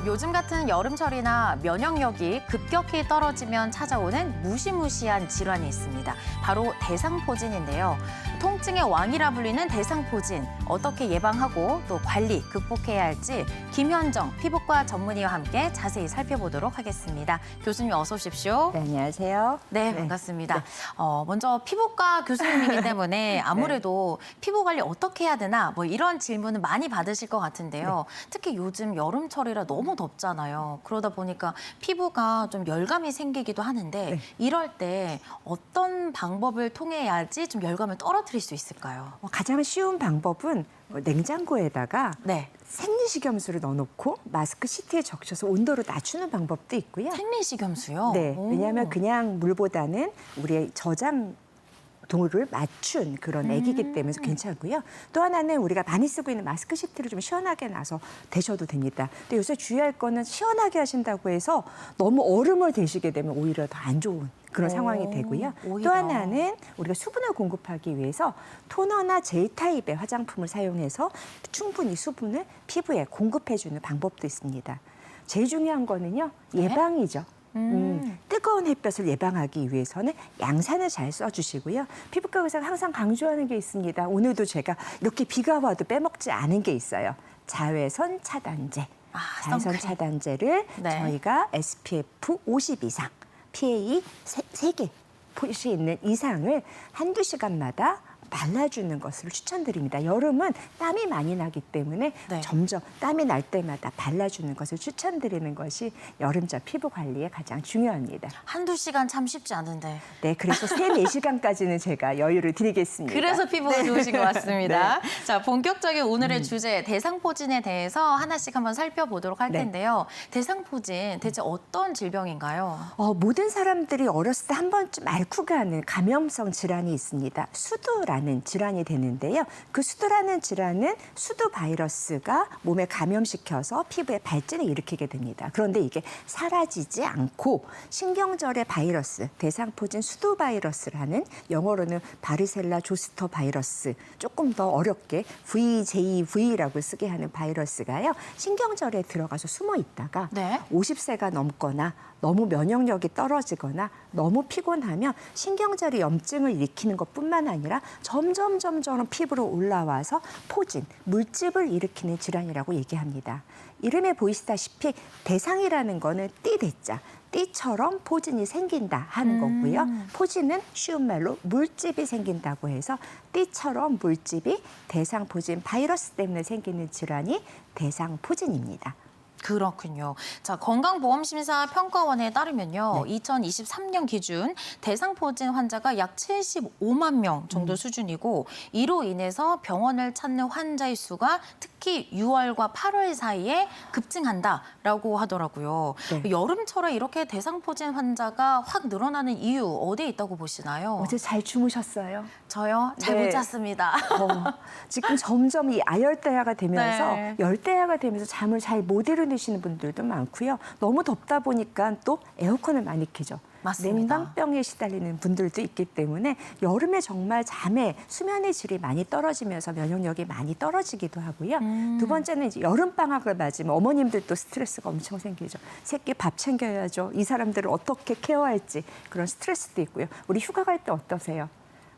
요즘 같은 여름철이나 면역력이 급격히 떨어지면 찾아오는 무시무시한 질환이 있습니다. 바로 대상포진인데요. 통증의 왕이라 불리는 대상포진, 어떻게 예방하고 또 관리, 극복해야 할지 김현정 피부과 전문의와 함께 자세히 살펴보도록 하겠습니다. 교수님 어서 오십시오. 네, 안녕하세요. 네, 반갑습니다. 먼저 피부과 교수님이기 때문에 아무래도 피부 관리 어떻게 해야 되나 뭐 이런 질문을 많이 받으실 것 같은데요. 특히 요즘 여름철이라 너무 덥잖아요. 그러다 보니까 피부가 좀 열감이 생기기도 하는데 이럴 때 어떤 방법을 통해야지 좀 열감을 떨어뜨릴 수 있을까요? 가장 쉬운 방법은 냉장고에다가 네. 생리식염수를 넣어놓고 마스크 시트에 적셔서 온도를 낮추는 방법도 있고요. 생리식염수요? 네, 오. 왜냐하면 그냥 물보다는 우리의 저장 도를 맞춘 그런 액이기 때문에 괜찮고요. 또 하나는 우리가 많이 쓰고 있는 마스크 시트를 좀 시원하게 놔서 대셔도 됩니다. 근데 요새 주의할 거는 시원하게 하신다고 해서 너무 얼음을 대시게 되면 오히려 더 안 좋은 그런 상황이 되고요. 오히려. 또 하나는 우리가 수분을 공급하기 위해서 토너나 젤 타입의 화장품을 사용해서 충분히 수분을 피부에 공급해주는 방법도 있습니다. 제일 중요한 거는요, 예방이죠. 뜨거운 햇볕을 예방하기 위해서는 양산을 잘 써주시고요. 피부과 의사가 항상 강조하는 게 있습니다. 오늘도 제가 이렇게 비가 와도 빼먹지 않은 게 있어요. 자외선 차단제. 자외선 선크림. 차단제를 네. 저희가 SPF 50 이상, PA 3개 표시 있는 이상을 한두 시간마다 발라주는 것을 추천드립니다. 여름은 땀이 많이 나기 때문에 네. 점점 땀이 날 때마다 발라주는 것을 추천드리는 것이 여름철 피부 관리에 가장 중요합니다. 한두 시간 참 쉽지 않은데. 네, 그래서 3-4시간까지는 제가 여유를 드리겠습니다. 그래서 피부가 좋으신 것 같습니다. 네. 자, 본격적인 오늘의 주제 대상포진에 대해서 하나씩 한번 살펴보도록 할 네. 텐데요. 대상포진 대체 어떤 질병인가요? 모든 사람들이 어렸을 때 한 번쯤 앓고 가는 감염성 질환이 있습니다. 수두라는 질환이 되는데요. 그 수두라는 질환은 수두 바이러스가 몸에 감염시켜서 피부에 발진을 일으키게 됩니다. 그런데 이게 사라지지 않고 신경절의 바이러스, 대상포진 수두 바이러스라는 영어로는 바르셀라 조스터 바이러스, 조금 더 어렵게 VJV라고 쓰게 하는 바이러스가요. 신경절에 들어가서 숨어 있다가 네. 50세가 넘거나 너무 면역력이 떨어지거나 너무 피곤하면 신경절이 염증을 일으키는 것뿐만 아니라 점점 피부로 올라와서 포진, 물집을 일으키는 질환이라고 얘기합니다. 이름에 보이시다시피 대상이라는 거는 띠대자, 띠처럼 포진이 생긴다 하는 거고요. 포진은 쉬운 말로 물집이 생긴다고 해서 띠처럼 물집이 대상포진 바이러스 때문에 생기는 질환이 대상포진입니다. 그렇군요. 자, 건강보험심사평가원에 따르면요. 2023년 기준 대상포진 환자가 약 75만 명 정도 수준이고 이로 인해서 병원을 찾는 환자의 수가 특히 6월과 8월 사이에 급증한다라고 하더라고요. 네. 여름철에 이렇게 대상포진 환자가 확 늘어나는 이유 어디에 있다고 보시나요? 어제 잘 주무셨어요? 저요? 잘 못 네. 잤습니다. 지금 점점 이 아열대야가 되면서 네. 열대야가 되면서 잠을 잘 못 이루시는 분들도 많고요. 너무 덥다 보니까 또 에어컨을 많이 켜죠. 맞습니다. 냉방병에 시달리는 분들도 있기 때문에 여름에 정말 잠에 수면의 질이 많이 떨어지면서 면역력이 많이 떨어지기도 하고요. 두 번째는 이제 여름방학을 맞으면 어머님들도 스트레스가 엄청 생기죠. 새끼 밥 챙겨야죠. 이 사람들을 어떻게 케어할지 그런 스트레스도 있고요. 우리 휴가 갈 때 어떠세요?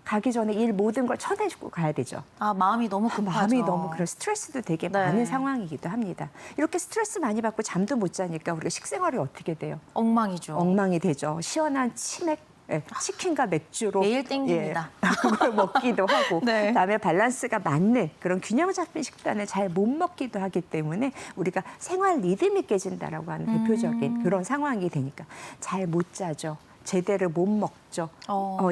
가기 전에 일 모든 걸 쳐내주고 가야 되죠. 마음이 너무 급하죠. 마음이 너무 그런 스트레스도 되게 네. 많은 상황이기도 합니다. 이렇게 스트레스 많이 받고 잠도 못 자니까 우리가 식생활이 어떻게 돼요? 엉망이죠. 엉망이 되죠. 시원한 치맥, 치킨과 맥주로 매일 땡깁니다. 그걸 먹기도 하고 네. 그다음에 밸런스가 맞는 그런 균형 잡힌 식단을 잘 못 먹기도 하기 때문에 우리가 생활 리듬이 깨진다라고 하는 대표적인 그런 상황이 되니까 잘 못 자죠. 제대로 못 먹죠.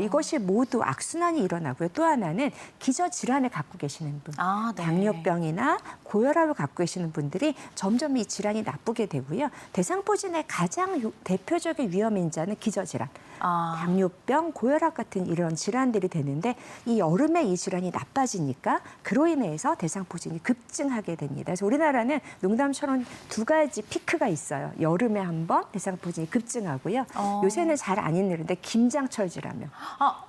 이것이 모두 악순환이 일어나고요. 또 하나는 기저질환을 갖고 계시는 분, 네. 당뇨병이나 고혈압을 갖고 계시는 분들이 점점 이 질환이 나쁘게 되고요. 대상포진의 가장 대표적인 위험 인자는 기저질환. 당뇨병, 고혈압 같은 이런 질환들이 되는데 이 여름에 이 질환이 나빠지니까 그로 인해서 대상포진이 급증하게 됩니다. 그래서 우리나라는 농담처럼 두 가지 피크가 있어요. 여름에 한 번 대상포진이 급증하고요. 요새는 잘 안 있는데 김장철 질하면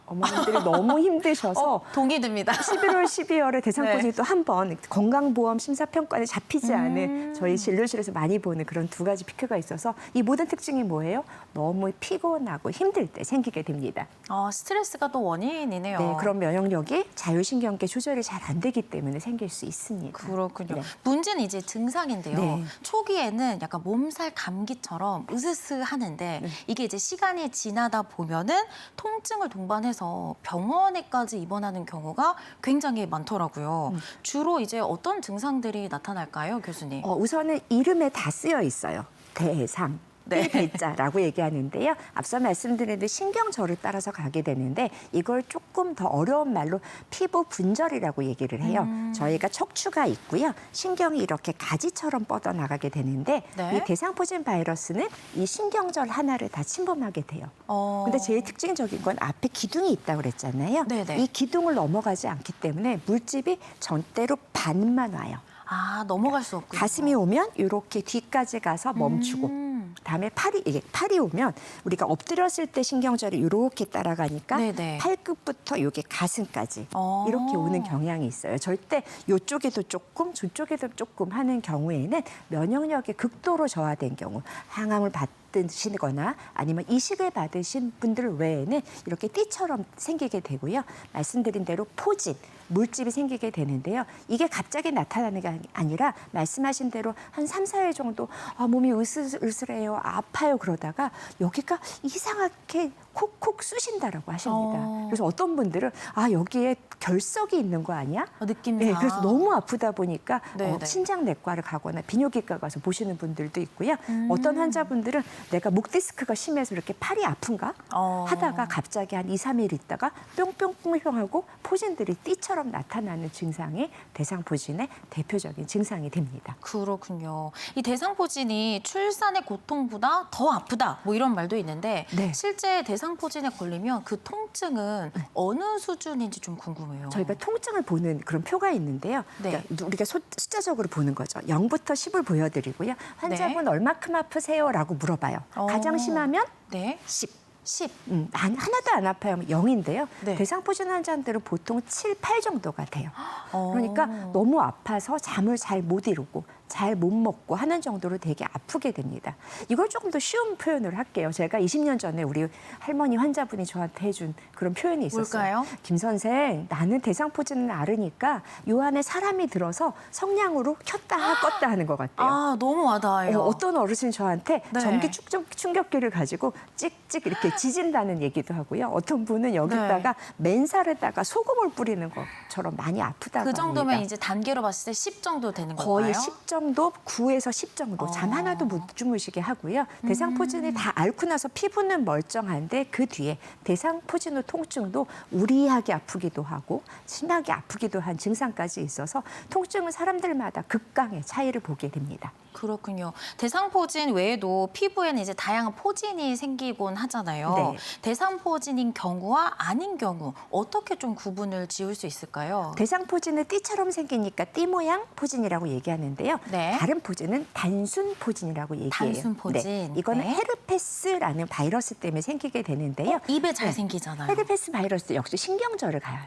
어머님들이 너무 힘드셔서 동의됩니다. 11월, 12월에 대상포진이 또 한 번 건강보험 심사평가에 잡히지 않은 저희 진료실에서 많이 보는 그런 두 가지 피크가 있어서 이 모든 특징이 뭐예요? 너무 피곤하고 힘들 때 생기게 됩니다. 스트레스가 또 원인이네요. 네, 그런 면역력이 자율신경계 조절이 잘 안 되기 때문에 생길 수 있습니다. 그렇군요. 네. 문제는 이제 증상인데요. 네. 초기에는 약간 몸살 감기처럼 으스스하는데 이게 이제 시간이 지나다 보면은 통증을 동반해서 병원에까지 입원하는 경우가 굉장히 많더라고요. 주로 이제 어떤 증상들이 나타날까요, 교수님? 우선은 이름에 다 쓰여 있어요. 대상. 네. 대자라고 얘기하는데요. 앞서 말씀드린 신경절을 따라서 가게 되는데 이걸 조금 더 어려운 말로 피부 분절이라고 얘기를 해요. 저희가 척추가 있고요. 신경이 이렇게 가지처럼 뻗어나가게 되는데 네. 이 대상포진 바이러스는 이 신경절 하나를 다 침범하게 돼요. 근데 제일 특징적인 건 앞에 기둥이 있다고 그랬잖아요. 네네. 이 기둥을 넘어가지 않기 때문에 물집이 전대로 반만 와요. 넘어갈 수 없군요. 가슴이 오면 이렇게 뒤까지 가서 멈추고 다음에 팔이 오면 우리가 엎드렸을 때 신경절이 이렇게 따라가니까 네네. 팔끝부터 이게 가슴까지 어. 이렇게 오는 경향이 있어요. 절대 이쪽에도 조금 저쪽에도 조금 하는 경우에는 면역력이 극도로 저하된 경우 항암을 받으시거나 아니면 이식을 받으신 분들 외에는 이렇게 띠처럼 생기게 되고요. 말씀드린 대로 포진, 물집이 생기게 되는데요. 이게 갑자기 나타나는 게 아니라 말씀하신 대로 한 3, 4일 정도 몸이 으슬으슬해요, 아파요 그러다가 여기가 이상하게 콕콕 쑤신다라고 하십니다. 그래서 어떤 분들은 여기에 결석이 있는 거 아니야? 느낌상. 네, 그래서 너무 아프다 보니까 네네. 신장내과를 가거나 비뇨기과 가서 보시는 분들도 있고요. 어떤 환자분들은 내가 목 디스크가 심해서 이렇게 팔이 아픈가 하다가 갑자기 한 2, 3일 있다가 뿅뿅뿅뿅하고 포진들이 띠처럼 나타나는 증상이 대상포진의 대표적인 증상이 됩니다. 그렇군요. 이 대상포진이 출산의 고통보다 더 아프다 뭐 이런 말도 있는데 네. 실제 대상포진에 걸리면 그 통증은 어느 수준인지 좀 궁금해요. 저희가 통증을 보는 그런 표가 있는데요. 네. 그러니까 우리가 숫자적으로 보는 거죠. 0부터 10을 보여드리고요. 환자분 얼마큼 아프세요?라고 물어봐요. 가장 심하면 네. 10. 10. 하나도 안 아파요. 0인데요. 네. 대상포진 환자들은 보통 7, 8 정도가 돼요. 어. 그러니까 너무 아파서 잠을 잘 못 이루고 잘 못 먹고 하는 정도로 되게 아프게 됩니다. 이걸 조금 더 쉬운 표현을 할게요. 제가 20년 전에 우리 할머니 환자분이 저한테 해준 그런 표현이 있었어요. 뭘까요? 김 선생, 나는 대상포진을 앓으니까 요 안에 사람이 들어서 성냥으로 켰다 껐다 하는 것 같아요. 너무 와닿아요. 어떤 어르신 저한테 네. 전기 충격기를 가지고 찍찍 이렇게 지진다는 얘기도 하고요. 어떤 분은 여기다가 맨살에다가 소금을 뿌리는 것처럼 많이 아프다고 그 정도면 합니다. 이제 단계로 봤을 때 10 정도 되는 건가요? 거의 10 정도, 9에서 10 정도. 잠 하나도 못 주무시게 하고요. 대상포진이 다 앓고 나서 피부는 멀쩡한데 그 뒤에 대상포진 후 통증도 우리하게 아프기도 하고 심하게 아프기도 한 증상까지 있어서 통증은 사람들마다 극강의 차이를 보게 됩니다. 그렇군요. 대상포진 외에도 피부에는 이제 다양한 포진이 생기곤 하잖아요. 네. 대상포진인 경우와 아닌 경우 어떻게 좀 구분을 지을 수 있을까요? 대상포진은 띠처럼 생기니까 띠 모양 포진이라고 얘기하는데요. 네. 다른 포진은 단순 포진이라고 얘기해요. 단순 포진. 네. 이거는 네. 헤르페스라는 바이러스 때문에 생기게 되는데요. 입에 잘 네. 생기잖아요. 헤르페스 바이러스 역시 신경절을 가요.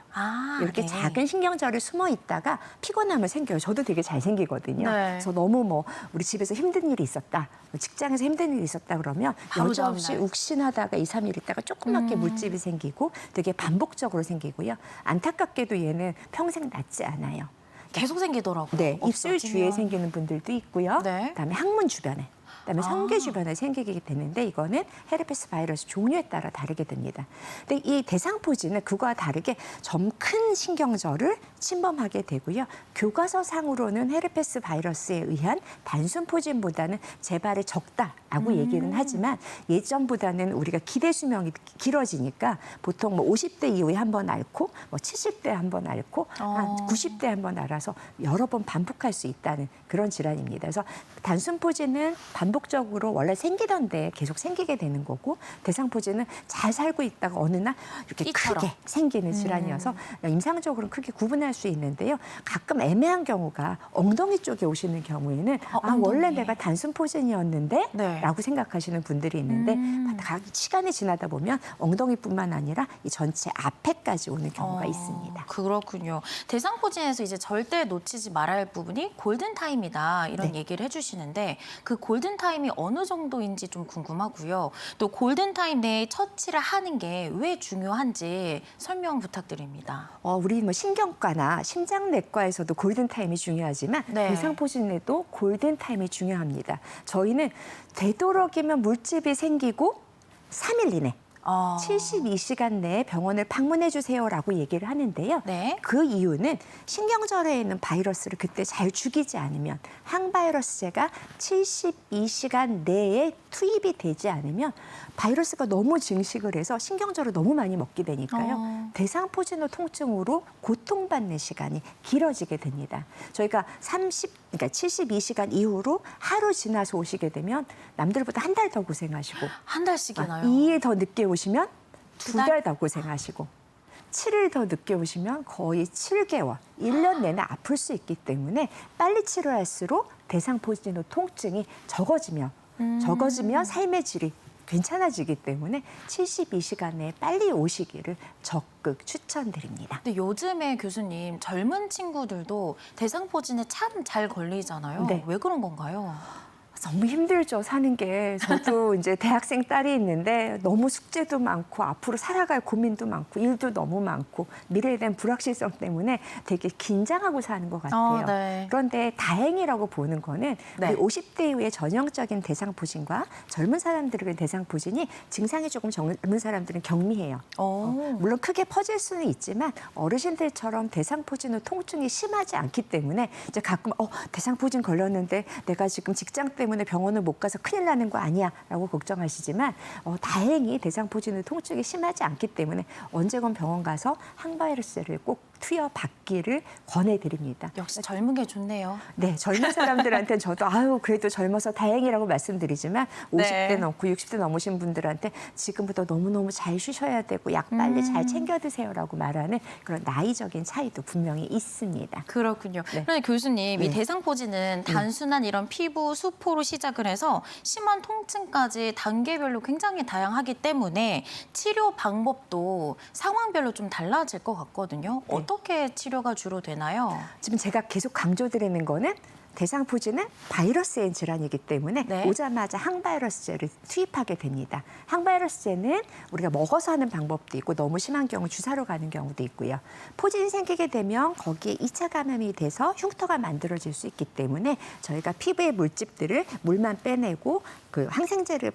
이렇게 네. 작은 신경절이 숨어 있다가 피곤하면 생겨요. 저도 되게 잘 생기거든요. 네. 그래서 너무 우리 집에서 힘든 일이 있었다, 직장에서 힘든 일이 있었다 그러면 바로 여지없이 다음날. 욱신하다가 2, 3일 있다가 조그맣게 물집이 생기고 되게 반복적으로 생기고요. 안타깝게도 얘는 평생 낫지 않아요. 계속 생기더라고요. 네, 입술 없어지면. 주위에 생기는 분들도 있고요. 네. 그다음에 항문 주변에. 그다음에 성계 주변에 생기게 되는데 이거는 헤르페스 바이러스 종류에 따라 다르게 됩니다. 근데 이 대상포진은 그거와 다르게 좀 큰 신경절을 침범하게 되고요. 교과서상으로는 헤르페스 바이러스에 의한 단순 포진보다는 재발이 적다라고 얘기는 하지만 예전보다는 우리가 기대 수명이 길어지니까 보통 50대 이후에 한 번 앓고 70대 한 번 앓고 한 90대 한 번 앓아서 여러 번 반복할 수 있다는 그런 질환입니다. 그래서 단순 포진은 반복 반복적으로 원래 생기던데 계속 생기게 되는 거고 대상포진은 잘 살고 있다가 어느 날 이렇게 띠처럼. 크게 생기는 질환이어서 임상적으로는 크게 구분할 수 있는데요. 가끔 애매한 경우가 엉덩이 쪽에 오시는 경우에는 원래 엉덩이. 내가 단순 포진이었는데 네. 라고 생각하시는 분들이 있는데 시간이 지나다 보면 엉덩이뿐만 아니라 이 전체 앞에까지 오는 경우가 있습니다. 그렇군요. 대상포진에서 이제 절대 놓치지 말아야 할 부분이 골든타임이다 이런 네. 얘기를 해주시는데 그 골든타임이 어느 정도인지 좀 궁금하고요. 또 골든타임 내에 처치를 하는 게 왜 중요한지 설명 부탁드립니다. 우리 뭐 신경과나 심장내과에서도 골든타임이 중요하지만 네. 대상포진에도 골든타임이 중요합니다. 저희는 되도록이면 물집이 생기고 3일 이내 72시간 내에 병원을 방문해 주세요라고 얘기를 하는데요. 네. 그 이유는 신경절에 있는 바이러스를 그때 잘 죽이지 않으면 항바이러스제가 72시간 내에 투입이 되지 않으면 바이러스가 너무 증식을 해서 신경절을 너무 많이 먹게 되니까요. 대상포진후 통증으로 고통받는 시간이 길어지게 됩니다. 저희가 그러니까 72시간 이후로 하루 지나서 오시게 되면 남들보다 한 달 더 고생하시고 한 달씩이나요? 2일 더 늦게 오시면 두 2달 더 고생하시고 7일 더 늦게 오시면 거의 7개월, 1년 내내 아플 수 있기 때문에 빨리 치료할수록 대상포진후 통증이 적어지면 삶의 질이 괜찮아지기 때문에 72시간 내에 빨리 오시기를 적극 추천드립니다. 근데 요즘에 교수님 젊은 친구들도 대상포진에 참 잘 걸리잖아요. 네. 왜 그런 건가요? 너무 힘들죠, 사는 게. 저도 이제 대학생 딸이 있는데 너무 숙제도 많고 앞으로 살아갈 고민도 많고 일도 너무 많고 미래에 대한 불확실성 때문에 되게 긴장하고 사는 것 같아요. 네. 그런데 다행이라고 보는 거는 네. 우리 50대 이후의 전형적인 대상포진과 젊은 사람들의 대상포진이 증상이 조금 젊은 사람들은 경미해요. 물론 크게 퍼질 수는 있지만 어르신들처럼 대상포진 후 통증이 심하지 않기 때문에 이제 가끔 대상포진 걸렸는데 내가 지금 직장 때문에 병원을 못 가서 큰일 나는 거 아니야 라고 걱정하시지만 다행히 대상포진 후 통증이 심하지 않기 때문에 언제건 병원 가서 항바이러스제를 꼭 투여받기를 권해드립니다. 역시 젊은 게 좋네요. 네, 젊은 사람들한테는 저도 그래도 젊어서 다행이라고 말씀드리지만 50대 넘고 60대 넘으신 분들한테 지금부터 너무너무 잘 쉬셔야 되고 약 빨리 잘 챙겨 드세요라고 말하는 그런 나이적인 차이도 분명히 있습니다. 그렇군요. 네. 그런데 교수님, 이 네. 대상포진은 단순한 이런 피부 수포로 시작을 해서 심한 통증까지 단계별로 굉장히 다양하기 때문에 치료 방법도 상황별로 좀 달라질 것 같거든요. 네. 어떻게 치료가 주로 되나요? 지금 제가 계속 강조드리는 거는 대상포진은 바이러스의 질환이기 때문에 네. 오자마자 항바이러스제를 투입하게 됩니다. 항바이러스제는 우리가 먹어서 하는 방법도 있고 너무 심한 경우 주사로 가는 경우도 있고요. 포진이 생기게 되면 거기에 2차 감염이 돼서 흉터가 만들어질 수 있기 때문에 저희가 피부의 물집들을 물만 빼내고 그 항생제를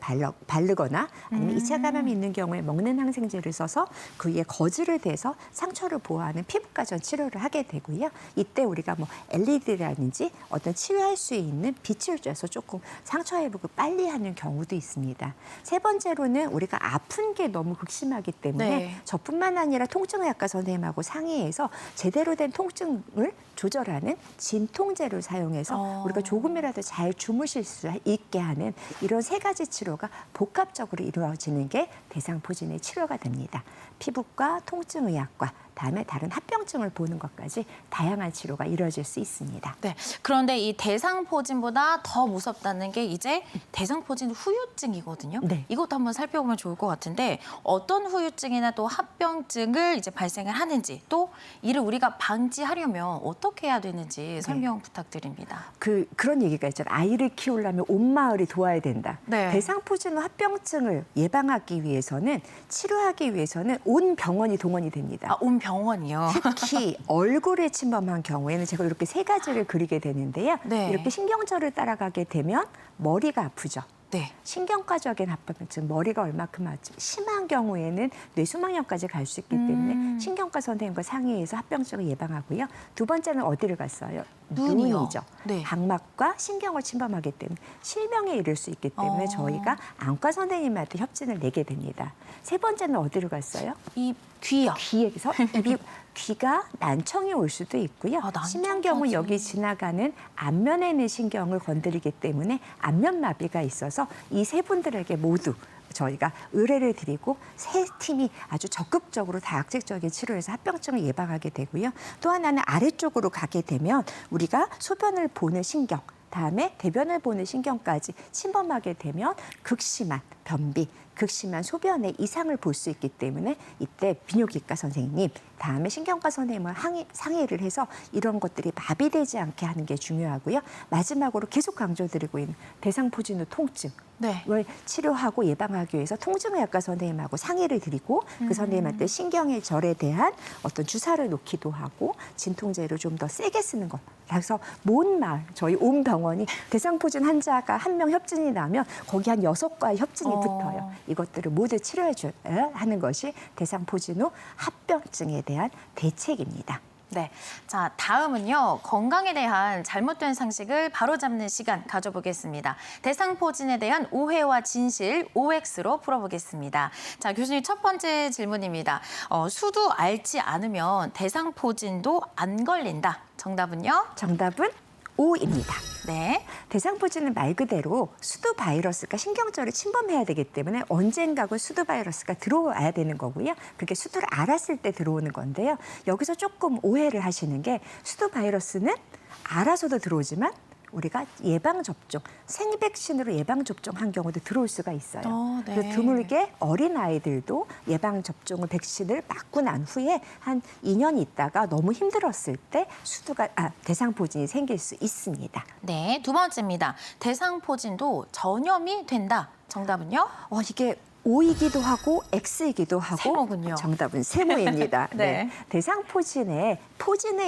바르거나 아니면 2차 감염이 있는 경우에 먹는 항생제를 써서 그 위에 거즈를 대서 상처를 보호하는 피부과전 치료를 하게 되고요. 이때 우리가 뭐 LED라든지 어떤 치료할 수 있는 빛을 쬐서 조금 상처 회복을 빨리 하는 경우도 있습니다. 세 번째로는 우리가 아픈 게 너무 극심하기 때문에 네. 저뿐만 아니라 통증의학과 선생님하고 상의해서 제대로 된 통증을 조절하는 진통제를 사용해서 우리가 조금이라도 잘 주무실 수 있게 하는 이런 세 가지 치료가 복합적으로 이루어지는 게 대상포진의 치료가 됩니다. 피부과, 통증의학과, 다음에 다른 합병증을 보는 것까지 다양한 치료가 이루어질 수 있습니다. 네. 그런데 이 대상포진보다 더 무섭다는 게 이제 대상포진 후유증이거든요. 네. 이것도 한번 살펴보면 좋을 것 같은데 어떤 후유증이나 또 합병증을 이제 발생을 하는지 또 이를 우리가 방지하려면 어떻게 해야 되는지 설명 부탁드립니다. 그런 얘기가 있잖아요. 아이를 키우려면 온 마을이 도와야 된다. 네. 대상포진 후 합병증을 예방하기 위해서는 치료하기 위해서는 온 병원이 동원이 됩니다. 온 병원이요. 특히 얼굴에 침범한 경우에는 제가 이렇게 세 가지를 그리게 되는데요. 네. 이렇게 신경절을 따라가게 되면 머리가 아프죠. 네. 신경과적인 합병증, 머리가 얼마큼 아주 심한 경우에는 뇌수막염까지 갈 수 있기 때문에 신경과 선생님과 상의해서 합병증을 예방하고요. 두 번째는 어디를 갔어요? 눈이요. 눈이죠. 네. 각막과 신경을 침범하기 때문에 실명에 이를 수 있기 때문에 저희가 안과 선생님한테 협진을 내게 됩니다. 세 번째는 어디를 갔어요? 이 귀요. 귀에서 귀가 난청이 올 수도 있고요. 심한 경우 여기 지나가는 안면에 있는 신경을 건드리기 때문에 안면마비가 있어서 이 세 분들에게 모두 저희가 의뢰를 드리고 세 팀이 아주 적극적으로 다각적인 치료에서 합병증을 예방하게 되고요. 또 하나는 아래쪽으로 가게 되면 우리가 소변을 보는 신경, 다음에 대변을 보는 신경까지 침범하게 되면 극심한 변비, 극심한 소변의 이상을 볼 수 있기 때문에 이때 비뇨기과 선생님, 다음에 신경과 선생님을 상의를 해서 이런 것들이 마비되지 않게 하는 게 중요하고요. 마지막으로 계속 강조드리고 있는 대상포진후 통증. 네. 을 치료하고 예방하기 위해서 통증의학과 선생님하고 상의를 드리고 그 선생님한테 신경의 절에 대한 어떤 주사를 놓기도 하고 진통제를 좀 더 세게 쓰는 것. 그래서 온 마을, 저희 온 병원이 대상포진 환자가 한 명 협진이 나면 거기 한 6과의 협진이 붙어요. 이것들을 모두 치료해 줘야 하는 것이 대상포진 후 합병증에 대한 대책입니다. 네. 자, 다음은요. 건강에 대한 잘못된 상식을 바로잡는 시간 가져보겠습니다. 대상포진에 대한 오해와 진실 OX로 풀어보겠습니다. 자, 교수님 첫 번째 질문입니다. 수두 앓지 않으면 대상포진도 안 걸린다. 정답은요? 정답은 O입니다. 네. 대상포진은 말 그대로 수두 바이러스가 신경절을 침범해야 되기 때문에 언젠가는 수두 바이러스가 들어와야 되는 거고요. 그게 수두를 앓았을 때 들어오는 건데요. 여기서 조금 오해를 하시는 게 수두 바이러스는 알아서도 들어오지만 우리가 예방접종, 생백신으로 예방접종한 경우도 들어올 수가 있어요. 네. 그래서 드물게 어린아이들도 예방접종을 백신을 맞고 난 후에 한 2년 있다가 너무 힘들었을 때 대상포진이 생길 수 있습니다. 네. 두 번째입니다. 대상포진도 전염이 된다. 정답은요? 이게 O이기도 하고 X이기도 하고 세모군요. 정답은 세모입니다. 네. 대상포진에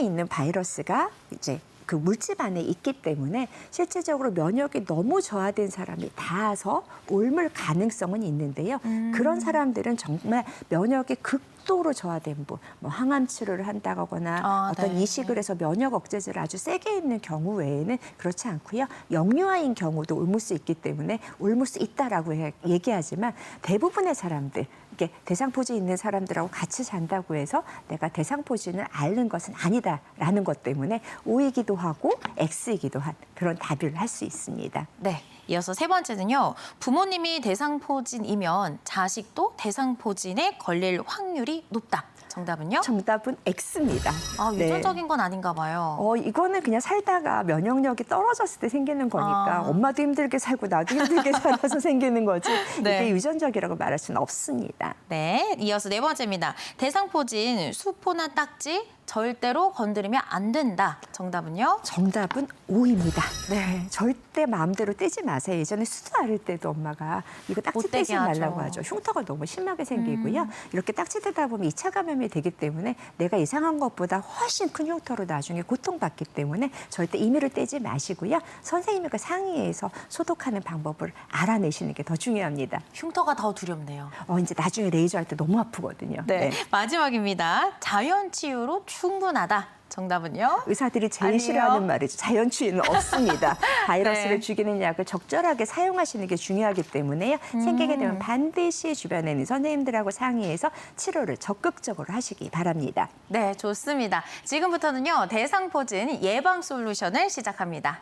있는 바이러스가 이제 그 물집 안에 있기 때문에 실질적으로 면역이 너무 저하된 사람이 닿아서 옮을 가능성은 있는데요. 그런 사람들은 정말 면역이 극도로 저하된 분, 뭐 항암 치료를 한다거나 어떤 네. 이식을 해서 면역 억제제를 아주 세게 있는 경우 외에는 그렇지 않고요. 영유아인 경우도 옮을 수 있기 때문에 옮을 수 있다라고 얘기하지만 대부분의 사람들, 이게 대상포진 있는 사람들하고 같이 잔다고 해서 내가 대상포진을 앓는 것은 아니다라는 것 때문에 O이기도 하고 X이기도 한 그런 답을 할 수 있습니다. 네. 이어서 세 번째는요. 부모님이 대상포진이면 자식도 대상포진에 걸릴 확률이 높다. 정답은요? 정답은 X입니다. 유전적인 건 아닌가 봐요. 이거는 그냥 살다가 면역력이 떨어졌을 때 생기는 거니까 엄마도 힘들게 살고 나도 힘들게 살아서 생기는 거지 네. 이게 유전적이라고 말할 수는 없습니다. 네. 이어서 네 번째입니다. 대상포진 수포나 딱지 절대로 건드리면 안 된다. 정답은요? 정답은 O입니다. 네, 절대 마음대로 떼지 마세요. 예전에 수두 앓을 때도 엄마가 이거 딱지 못 떼지 떼게 말라고 하죠. 하죠. 흉터가 너무 심하게 생기고요. 이렇게 딱지 떼다 보면 2차 감염이 되기 때문에 내가 예상한 것보다 훨씬 큰 흉터로 나중에 고통받기 때문에 절대 임의로 떼지 마시고요. 선생님과 상의해서 소독하는 방법을 알아내시는 게 더 중요합니다. 흉터가 더 두렵네요. 이제 나중에 레이저 할 때 너무 아프거든요. 네. 마지막입니다. 자연 치유로 충분하다. 정답은요? 의사들이 제일 아니에요? 싫어하는 말이죠. 자연 치유는 없습니다. 바이러스를 네. 죽이는 약을 적절하게 사용하시는 게 중요하기 때문에요. 생기게 되면 반드시 주변에 있는 선생님들하고 상의해서 치료를 적극적으로 하시기 바랍니다. 네, 좋습니다. 지금부터는요. 대상포진 예방 솔루션을 시작합니다.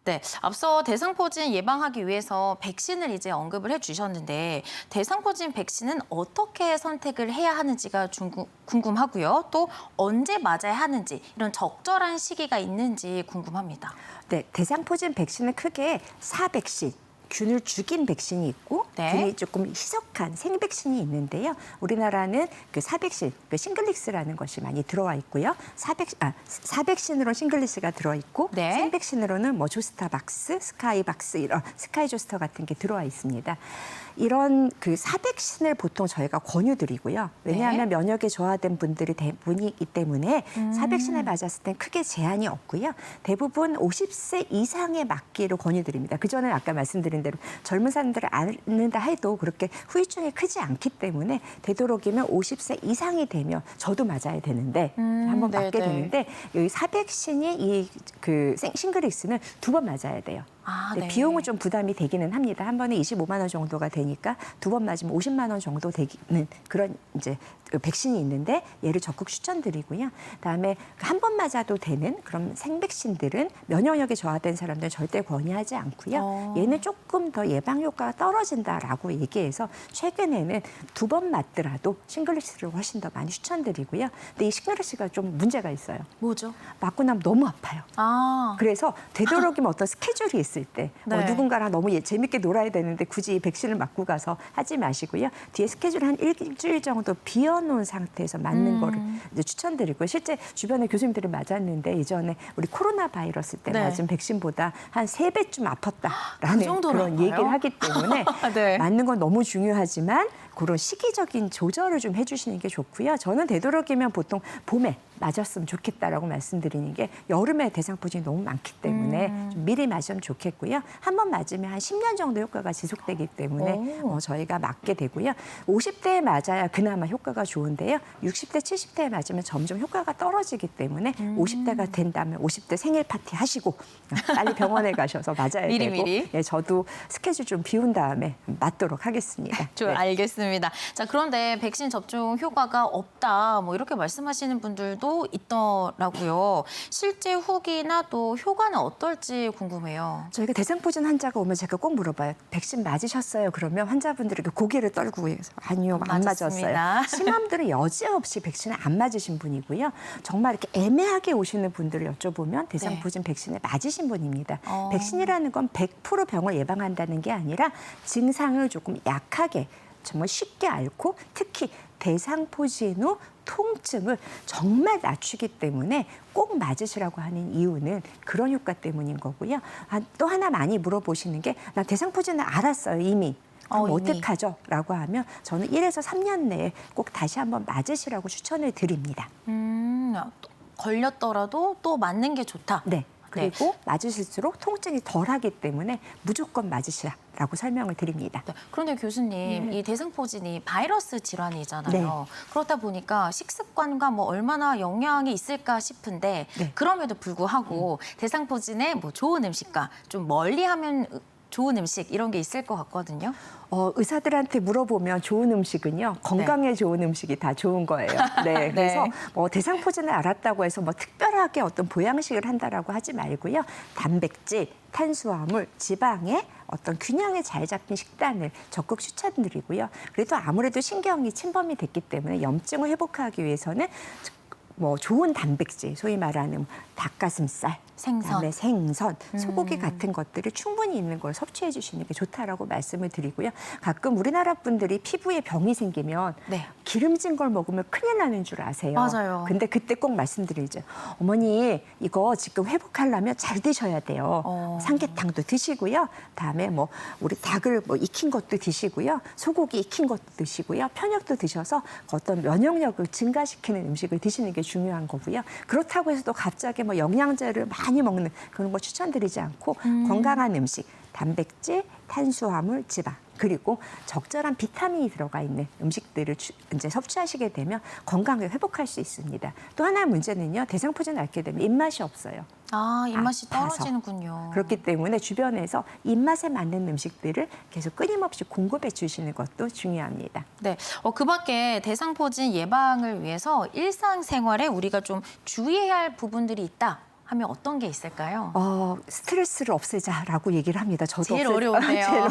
네, 앞서 대상포진 예방하기 위해서 백신을 이제 언급을 해주셨는데 대상포진 백신은 어떻게 선택을 해야 하는지가 궁금하고요. 또 언제 맞아야 하는지 이런 적절한 시기가 있는지 궁금합니다. 네, 대상포진 백신은 크게 4백신. 균을 죽인 백신이 있고 네. 균이 조금 희석한 생백신이 있는데요. 우리나라는 그 사백신, 그 싱글릭스라는 것이 많이 들어와 있고요. 사백신으로 싱글릭스가 들어 있고 네. 생백신으로는 뭐 조스타박스, 스카이박스 이런 스카이조스터 같은 게 들어와 있습니다. 이런 그 사백신을 보통 저희가 권유드리고요. 왜냐하면 네. 면역에 저하된 분들이 대부분이기 때문에 사백신을 맞았을 땐 크게 제한이 없고요. 대부분 50세 이상의 맞기를 권유드립니다. 그전에 아까 말씀드린 대로 젊은 사람들을 앓는다 해도 그렇게 후유증이 크지 않기 때문에 되도록이면 50세 이상이 되면 저도 맞아야 되는데 한번 네, 맞게 네. 되는데 여기 사백신이 이 그 싱글릭스는 2번 맞아야 돼요. 아, 네, 네. 비용은 좀 부담이 되기는 합니다. 한 번에 25만 원 정도가 되니까 2번 맞으면 50만 원 정도 되는 그런 이제 그 백신이 있는데 얘를 적극 추천드리고요. 그다음에 한 번 맞아도 되는 그런 생백신들은 면역력이 저하된 사람들은 절대 권유하지 않고요. 얘는 조금 더 예방 효과가 떨어진다라고 얘기해서 최근에는 2번 맞더라도 싱글릭스를 훨씬 더 많이 추천드리고요. 근데 이 싱글릭스가 좀 문제가 있어요. 뭐죠? 맞고 나면 너무 아파요. 아, 그래서 되도록이면 어떤 스케줄이 있을 때 네. 누군가랑 너무 재밌게 놀아야 되는데 굳이 이 백신을 맞고 가서 하지 마시고요. 뒤에 스케줄 한 일주일 정도 비워놓은 상태에서 맞는 거를 이제 추천드리고 실제 주변에 교수님들이 맞았는데 예전에 우리 코로나 바이러스 때 네. 맞은 백신보다 한 3배쯤 그 아팠다라는 정도로 그런 아파요? 얘기를 하기 때문에 네. 맞는 건 너무 중요하지만 그런 시기적인 조절을 좀 해주시는 게 좋고요. 저는 되도록이면 보통 봄에 맞았으면 좋겠다라고 말씀드리는 게 여름에 대상포진이 너무 많기 때문에 좀 미리 맞으면 좋겠고요. 한 번 맞으면 한 10년 정도 효과가 지속되기 때문에 저희가 맞게 되고요. 50대에 맞아야 그나마 효과가 좋은데요. 60대, 70대에 맞으면 점점 효과가 떨어지기 때문에 50대가 된다면 50대 생일 파티 하시고 빨리 병원에 가셔서 맞아야 미리미리. 되고 예, 저도 스케줄 좀 비운 다음에 맞도록 하겠습니다. 좀 네. 알겠습니다. 자, 그런데 백신 접종 효과가 없다, 뭐 이렇게 말씀하시는 분들도 있더라고요. 실제 후기나 또 효과는 어떨지 궁금해요. 저희가 대상포진 환자가 오면 제가 꼭 물어봐요. 백신 맞으셨어요? 그러면 환자분들에게 고개를 떨고 아니요, 안 맞았습니다. 맞았어요. 심함들은 여지없이 백신을 안 맞으신 분이고요. 정말 이렇게 애매하게 오시는 분들을 여쭤보면 대상포진 백신을 맞으신 분입니다. 백신이라는 건 100% 병을 예방한다는 게 아니라 증상을 조금 약하게 정말 쉽게 앓고 특히 대상포진 후 통증을 정말 낮추기 때문에 꼭 맞으시라고 하는 이유는 그런 효과 때문인 거고요. 또 하나 많이 물어보시는 게 나 대상포진을 알았어요, 이미. 그럼 이미. 어떡하죠? 라고 하면 저는 1에서 3년 내에 꼭 다시 한번 맞으시라고 추천을 드립니다. 걸렸더라도 또 맞는 게 좋다. 네. 그리고 맞으실수록 통증이 덜하기 때문에 무조건 맞으시라고 설명을 드립니다. 네. 그런데 교수님, 이 대상포진이 바이러스 질환이잖아요. 네. 그렇다 보니까 식습관과 뭐 얼마나 영향이 있을까 싶은데 네. 그럼에도 불구하고 대상포진에 뭐 좋은 음식과 좀 멀리하면 좋은 음식 이런 게 있을 것 같거든요. 의사들한테 물어보면 좋은 음식은요. 건강에 좋은 음식이 다 좋은 거예요. 네. 그래서 대상포진을 알았다고 해서 뭐 특별하게 어떤 보양식을 한다라고 하지 말고요. 단백질, 탄수화물, 지방의 어떤 균형이 잘 잡힌 식단을 적극 추천드리고요. 그래도 아무래도 신경이 침범이 됐기 때문에 염증을 회복하기 위해서는 뭐 좋은 단백질, 소위 말하는 닭가슴살, 생선. 그다음에 생선, 소고기 같은 것들을 충분히 있는 걸 섭취해 주시는 게 좋다라고 말씀을 드리고요. 가끔 우리나라 분들이 피부에 병이 생기면 네. 기름진 걸 먹으면 큰일 나는 줄 아세요. 맞아요. 근데 그때 꼭 말씀드리죠. 어머니 이거 지금 회복하려면 잘 드셔야 돼요. 삼계탕도 드시고요. 다음에 뭐 우리 닭을 뭐 익힌 것도 드시고요. 소고기 익힌 것도 드시고요. 편육도 드셔서 어떤 면역력을 증가시키는 음식을 드시는 게 중요한 거고요. 그렇다고 해서 또 갑자기 뭐 영양제를 많이 먹는 그런 거 추천드리지 않고 건강한 음식, 단백질, 탄수화물, 지방 그리고 적절한 비타민이 들어가 있는 음식들을 이제 섭취하시게 되면 건강을 회복할 수 있습니다. 또 하나의 문제는요. 대상포진을 앓게 되면 입맛이 없어요. 입맛이 아파서. 떨어지는군요. 그렇기 때문에 주변에서 입맛에 맞는 음식들을 계속 끊임없이 공급해 주시는 것도 중요합니다. 네, 그 밖에 대상포진 예방을 위해서 일상생활에 우리가 좀 주의해야 할 부분들이 있다. 하면 어떤 게 있을까요? 스트레스를 없애자라고 얘기를 합니다. 저도 제일 어려운데요.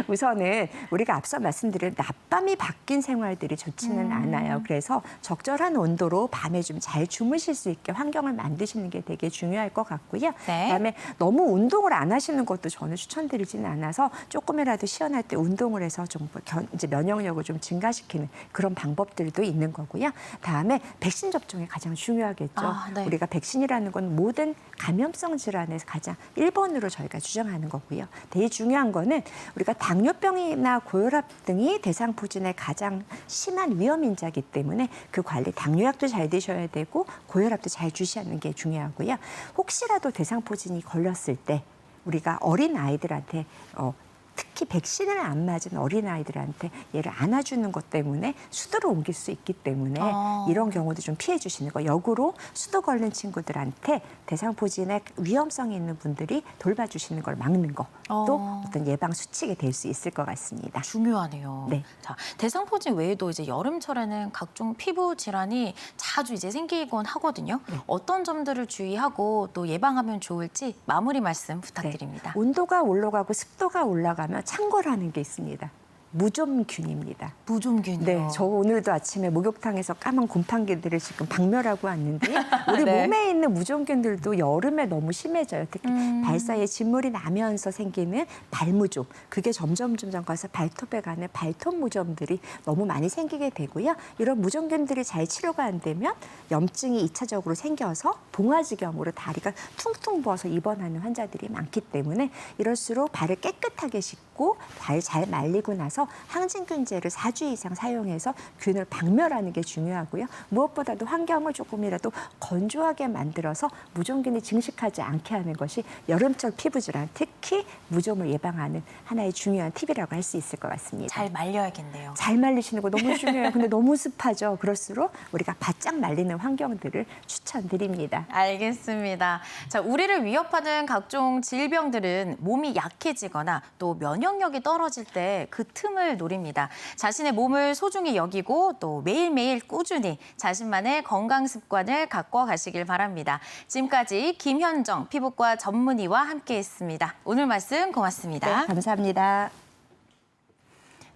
우선은 우리가 앞서 말씀드린 낮밤이 바뀐 생활들이 좋지는 않아요. 그래서 적절한 온도로 밤에 좀 잘 주무실 수 있게 환경을 만드시는 게 되게 중요할 것 같고요. 네. 그다음에 너무 운동을 안 하시는 것도 저는 추천드리지는 않아서 조금이라도 시원할 때 운동을 해서 좀 이제 면역력을 좀 증가시키는 그런 방법들도 있는 거고요. 다음에 백신 접종이 가장 중요하겠죠. 네. 우리가 백신이라는 건 모든 감염성 질환에서 가장 1번으로 저희가 주장하는 거고요. 되게 중요한 거는 우리가 당뇨병이나 고혈압 등이 대상포진의 가장 심한 위험 인자이기 때문에 그 관리, 당뇨약도 잘 드셔야 되고 고혈압도 잘 주시하는 게 중요하고요. 혹시라도 대상포진이 걸렸을 때 우리가 어린 아이들한테 특히 백신을 안 맞은 어린아이들한테 얘를 안아주는 것 때문에 수도를 옮길 수 있기 때문에 이런 경우도 좀 피해 주시는 거. 역으로 수도 걸린 친구들한테 대상포진의 위험성이 있는 분들이 돌봐주시는 걸 막는 거. 또 어떤 예방 수칙이 될 수 있을 것 같습니다. 중요하네요. 네. 자, 대상포진 외에도 이제 여름철에는 각종 피부 질환이 자주 이제 생기곤 하거든요. 네. 어떤 점들을 주의하고 또 예방하면 좋을지 마무리 말씀 부탁드립니다. 네. 온도가 올라가고 습도가 올라가면 참고라는 게 있습니다. 무좀균입니다. 무좀균이요. 네, 저 오늘도 아침에 목욕탕에서 까만 곰팡이들을 지금 박멸하고 왔는데 우리 네. 몸에 있는 무좀균들도 여름에 너무 심해져요. 특히 발 사이에 진물이 나면서 생기는 발무좀. 그게 점점 가서 발톱에 가는 발톱 무좀들이 너무 많이 생기게 되고요. 이런 무좀균들이 잘 치료가 안 되면 염증이 2차적으로 생겨서 봉화지경으로 다리가 퉁퉁 부어서 입원하는 환자들이 많기 때문에 이럴수록 발을 깨끗하게 씻고 발 잘 말리고 나서 항진균제를 4주 이상 사용해서 균을 박멸하는 게 중요하고요. 무엇보다도 환경을 조금이라도 건조하게 만들어서 무좀균이 증식하지 않게 하는 것이 여름철 피부 질환, 특히 무좀을 예방하는 하나의 중요한 팁이라고 할 수 있을 것 같습니다. 잘 말려야겠네요. 잘 말리시는 거 너무 중요해요. 근데 너무 습하죠. 그럴수록 우리가 바짝 말리는 환경들을 추천드립니다. 알겠습니다. 자, 우리를 위협하는 각종 질병들은 몸이 약해지거나 또 면역력이 떨어질 때 그 틈을 노립니다. 자신의 몸을 소중히 여기고 또 매일매일 꾸준히 자신만의 건강 습관을 갖고 가시길 바랍니다. 지금까지 김현정 피부과 전문의와 함께했습니다. 오늘 말씀 고맙습니다. 네, 감사합니다.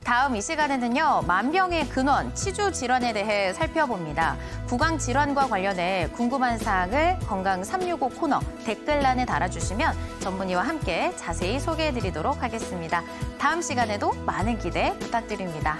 다음 이 시간에는요, 만병의 근원, 치주 질환에 대해 살펴봅니다. 구강 질환과 관련해 궁금한 사항을 건강 365 코너 댓글란에 달아주시면 전문의와 함께 자세히 소개해드리도록 하겠습니다. 다음 시간에도 많은 기대 부탁드립니다.